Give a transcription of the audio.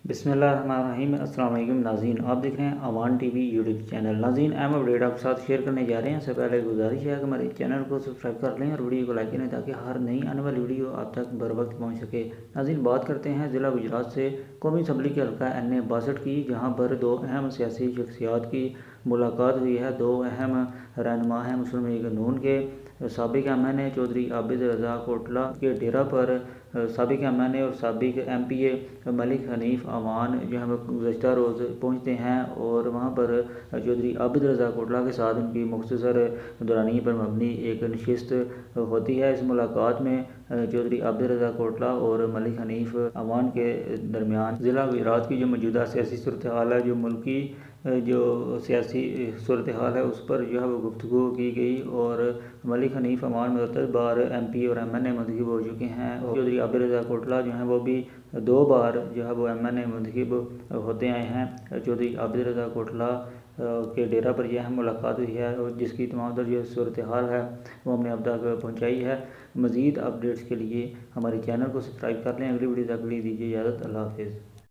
बिस्मिल्लाहिर्रहमानिर्रहीम। अस्सलाम वालेकुम नाज़रीन, आप देख रहे हैं अवान टीवी यूट्यूब चैनल। नाज़रीन, अहम अपडेट आपके साथ शेयर करने जा रहे हैं। इससे पहले गुजारिश है कि हमारे चैनल को सब्सक्राइब कर लें और वीडियो को लाइक करें ताकि हर नई आने वाली वीडियो आप तक बर वक्त पहुँच सके। नाज़रीन, बात करते हैं ज़िला गुजरात से कौमी असम्बली के हल्का NA 62 की, जहाँ पर दो अहम सियासी शख्सियात की मुलाकात हुई है। दो अहम रहनुमा हैं मुस्लिम लीग नून के। साबिक MNA चौधरी आबिद रज़ा कोटला के डेरा पर साबिक MNA और साबिक MPA मलिक हनीफ अवान जो है गुज़श्ता रोज़ पहुँचते हैं और वहाँ पर चौधरी आबिद रज़ा कोटला के साथ उनकी मुख्तसर दौरानिए पर मबनी एक नशिस्त होती है। इस मुलाकात में चौधरी आबिद रज़ा कोटला और मलिक हनीफ अवान के दरमियान ज़िला गुजरात की जो मौजूदा सियासी सूरत हाल है, जो मुल्की जो सियासी सूरत हाल है, उस पर जो है वो गुफ्तगू की गई। और मलिक हनीफ अवान में बार MP और MNA मुंतखब हो चुके हैं और चौधरी आबिद रज़ा कोटला जो हैं वो भी 2 बार जो है वो MNA मुंतखब होते आए हैं। चौधरी आबिद रज़ा कोटला के डेरा पर यह मुलाकात हुई है और जिसकी तमाम तर जो सूरत हाल है वो हमने अब तक पहुँचाई है। मज़ीद अपडेट्स के लिए हमारे चैनल को सब्सक्राइब कर लें। अगली वीडियो तक के लिए दीजिए इजाज़त। अल्लाह हाफ़िज़।